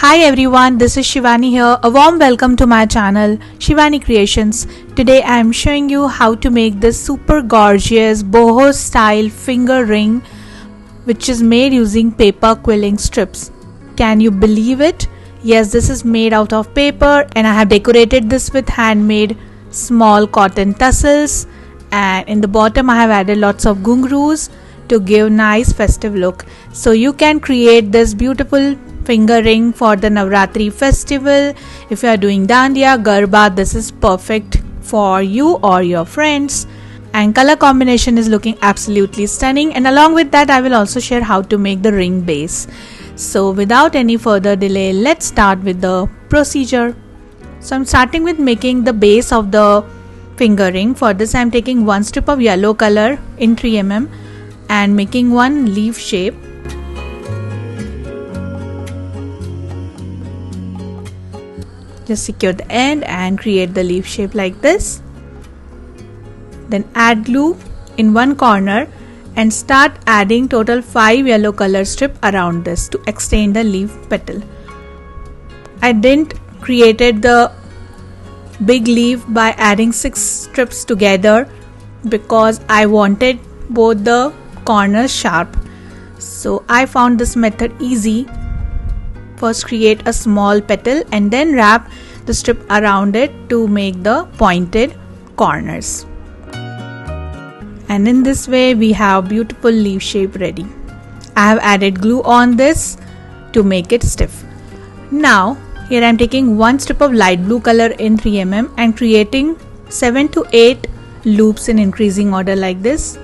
Hi everyone, this is Shivani here. A warm welcome to my channel Shivani Creations. Today I am showing you how to make this super gorgeous boho style finger ring which is made using paper quilling strips. Can you believe it? Yes, this is made out of paper and I have decorated this with handmade small cotton tassels, and in the bottom I have added lots of ghungroos to give nice festive look. So you can create this beautiful finger ring for the Navratri festival. If you are doing dandiya, garba, this is perfect for you or your friends. And color combination is looking absolutely stunning. And along with that, I will also share how to make the ring base. So without any further delay, let's start with the procedure. So I'm starting with making the base of the finger ring. For this, I'm taking one strip of yellow color in 3 mm and making one leaf shape. Just secure the end and create the leaf shape like this. Then add glue in one corner and start adding total 5 yellow color strips around this to extend the leaf petal. I didn't created the big leaf by adding 6 strips together because I wanted both the corners sharp. So I found this method easy. First create a small petal and then wrap the strip around it to make the pointed corners. And in this way we have beautiful leaf shape ready. I have added glue on this to make it stiff. Now here I am taking one strip of light blue color in 3 mm and creating 7 to 8 loops in increasing order like this.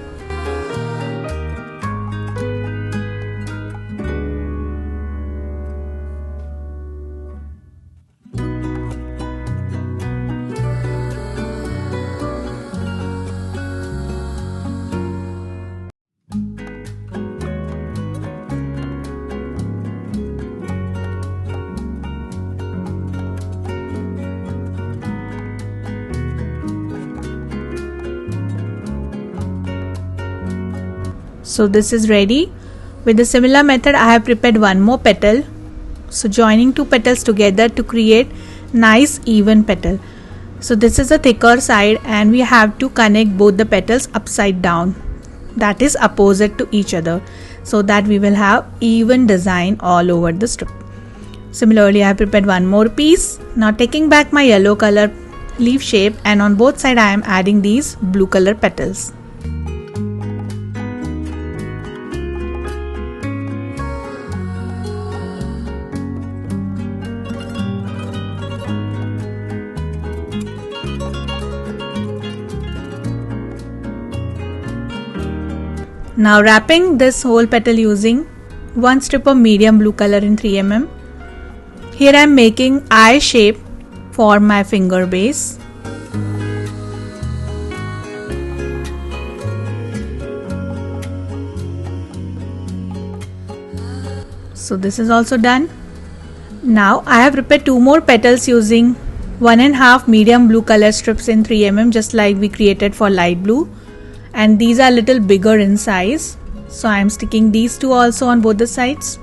So this is ready. With a similar method I have prepared one more petal. So joining 2 petals together to create nice even petal. So this is a thicker side and we have to connect both the petals upside down. That is opposite to each other, so that we will have even design all over the strip. Similarly I have prepared one more piece. Now taking back my yellow color leaf shape and on both sides I am adding these blue color petals. Now wrapping this whole petal using one strip of medium blue color in 3 mm. Here I am making eye shape for my finger base. So this is also done. Now I have prepared 2 more petals using 1.5 medium blue color strips in 3 mm just like we created for light blue. And these are little bigger in size, so I am sticking these 2 also on both the sides.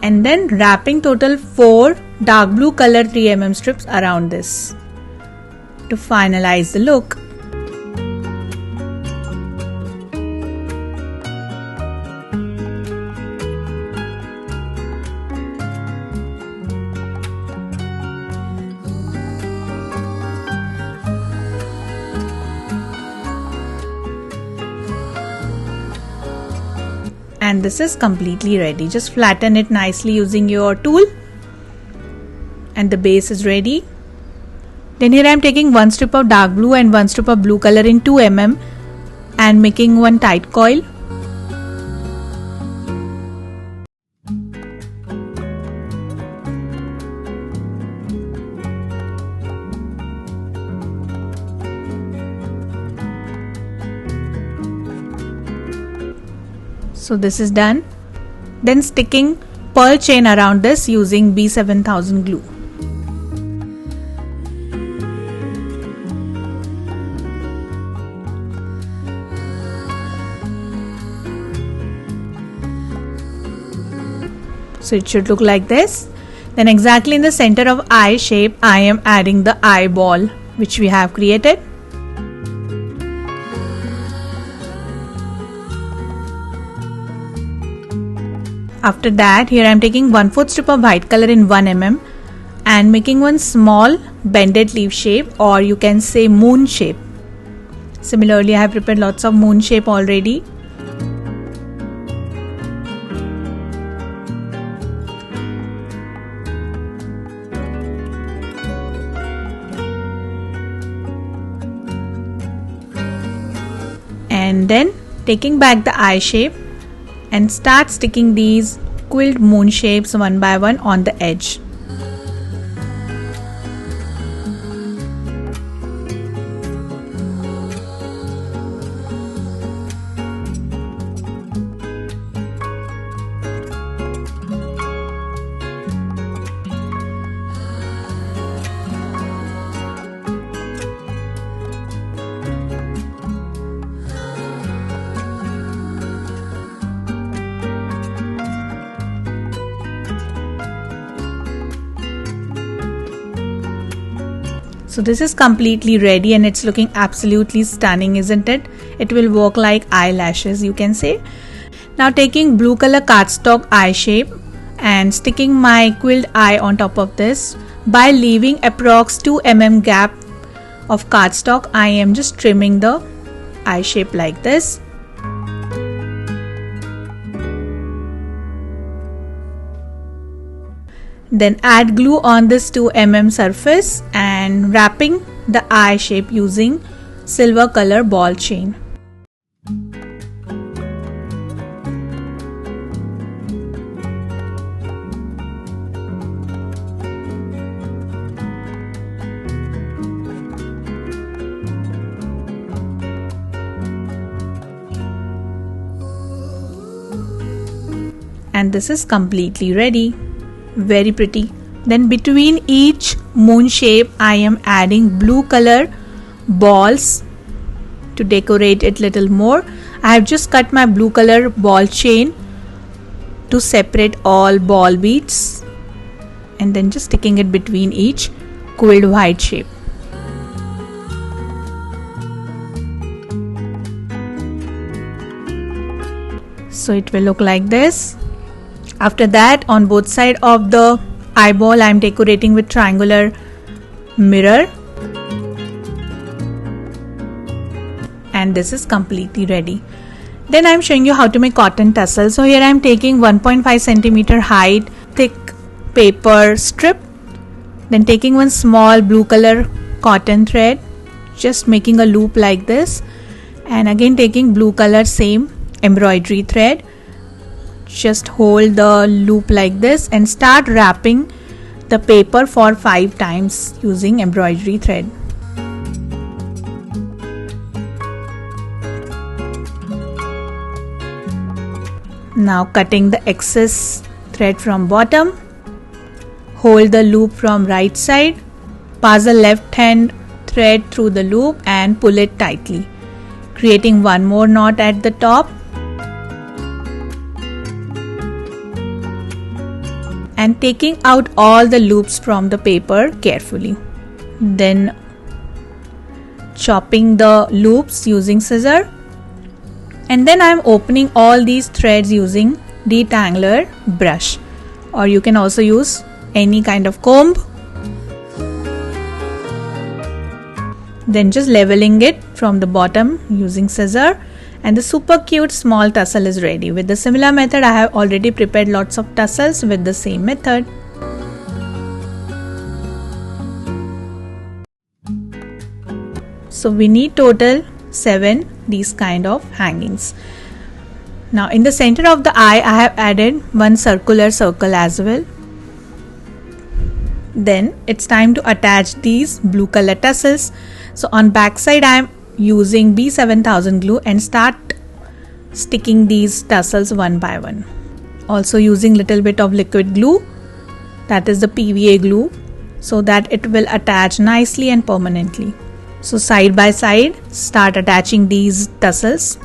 And then wrapping total 4 dark blue color 3 mm strips around this to finalize the look. And this is completely ready. Just flatten it nicely using your tool and the base is ready. Then here I am taking one strip of dark blue and one strip of blue color in 2 mm and making one tight coil. So this is done. Then sticking pearl chain around this using B7000 glue. So it should look like this. Then exactly in the center of eye shape, I am adding the eyeball which we have created. After that, here I am taking 1/4 strip of white color in 1 mm and making one small bended leaf shape, or you can say moon shape. Similarly, I have prepared lots of moon shape already. And then taking back the eye shape and start sticking these quilled moon shapes one by one on the edge. So this is completely ready and it's looking absolutely stunning, isn't it? It will work like eyelashes, you can say. Now taking blue color cardstock eye shape and sticking my quilled eye on top of this. By leaving approx 2 mm gap of cardstock, I am just trimming the eye shape like this. Then add glue on this 2 mm surface and wrapping the eye shape using silver color ball chain. And this is completely ready. Very pretty. Then between each moon shape I am adding blue color balls to decorate it little more. I have just cut my blue color ball chain to separate all ball beads and then just sticking it between each quilled white shape. So it will look like this. After that, on both sides of the eyeball, I am decorating with triangular mirror. And this is completely ready. Then I am showing you how to make cotton tassel. So here I am taking 1.5 cm height thick paper strip. Then taking one small blue color cotton thread, just making a loop like this. And again taking blue color same embroidery thread. Just hold the loop like this and start wrapping the paper for 5 times using embroidery thread. Now cutting the excess thread from bottom, hold the loop from right side, pass the left hand thread through the loop and pull it tightly, creating one more knot at the top. And taking out all the loops from the paper carefully. Then chopping the loops using scissor. And then I am opening all these threads using detangler brush, or you can also use any kind of comb. Then just leveling it from the bottom using scissor. And the super cute small tassel is ready. With the similar method, I have already prepared lots of tassels with the same method. So we need total 7 these kind of hangings. Now in the center of the eye, I have added one circular circle as well. Then it's time to attach these blue color tassels. So on back side, I am using B7000 glue and start sticking these tassels one by one. Also using little bit of liquid glue, that is the PVA glue, so that it will attach nicely and permanently. So side by side, start attaching these tassels.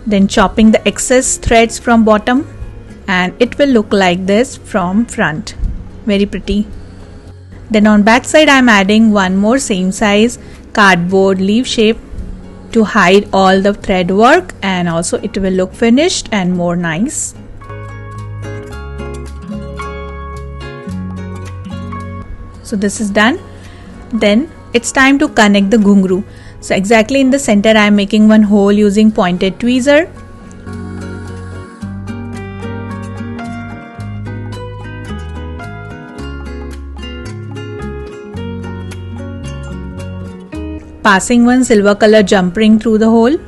then chopping the excess threads from bottom, and it will look like this from front. Very pretty. Then on back side I am adding one more same size cardboard leaf shape to hide all the thread work, and also it will look finished and more nice. So this is done. Then it's time to connect the ghungru. So exactly in the center I am making one hole using pointed tweezer. Passing one silver color jump ring through the hole.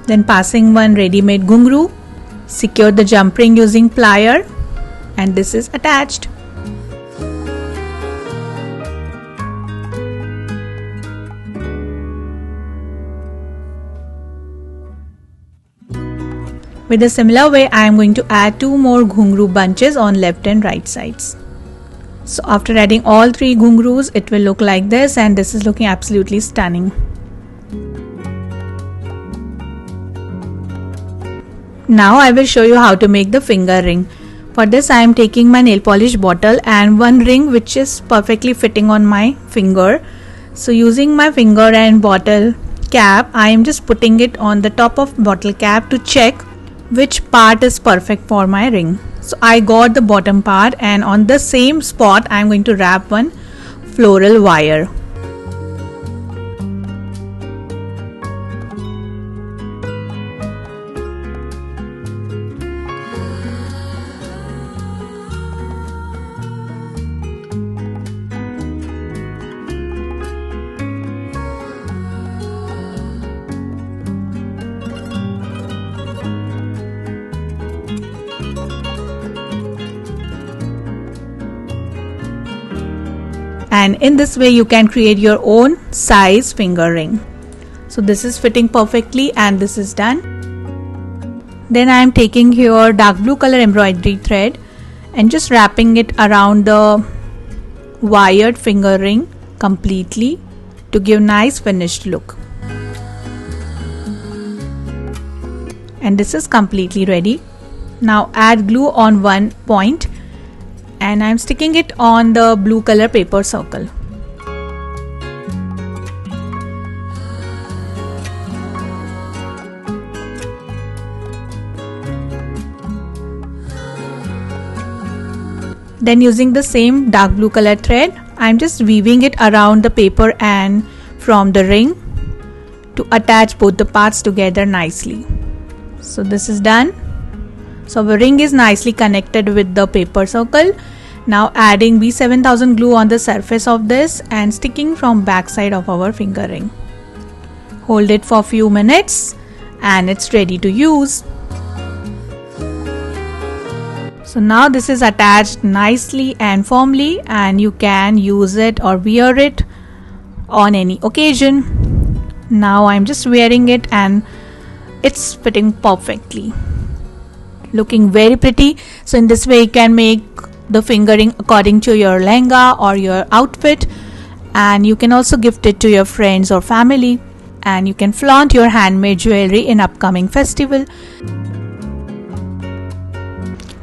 Then passing one ready-made ghungru. Secure the jump ring using plier, and this is attached. With a similar way, I am going to add two more ghungru bunches on left and right sides. So after adding all three ghungrus, it will look like this, and this is looking absolutely stunning. Now I will show you how to make the finger ring. For this I am taking my nail polish bottle and one ring which is perfectly fitting on my finger. So using my finger and bottle cap, I am just putting it on the top of bottle cap to check which part is perfect for my ring. So I got the bottom part, and on the same spot I am going to wrap one floral wire. And in this way you can create your own size finger ring. So this is fitting perfectly, and this is done. Then I am taking here dark blue color embroidery thread and just wrapping it around the wired finger ring completely to give nice finished look. And this is completely ready. Now add glue on one point, and I am sticking it on the blue color paper circle. Then using the same dark blue color thread, I am just weaving it around the paper and from the ring to attach both the parts together nicely. So this is done. So the ring is nicely connected with the paper circle. Now adding B7000 glue on the surface of this and sticking from back side of our finger ring. Hold it for a few minutes and it's ready to use. So now this is attached nicely and firmly, and you can use it or wear it on any occasion. Now I'm just wearing it and it's fitting perfectly, looking very pretty. So in this way you can make the finger ring according to your lehenga or your outfit, and you can also gift it to your friends or family, and you can flaunt your handmade jewelry in upcoming festival.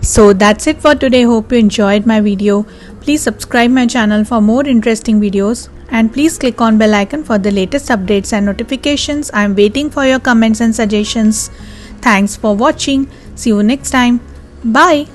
So that's it for today. Hope you enjoyed my video. Please subscribe my channel for more interesting videos, and please click on bell icon for the latest updates and notifications. I am waiting for your comments and suggestions. Thanks for watching. See you next time. Bye.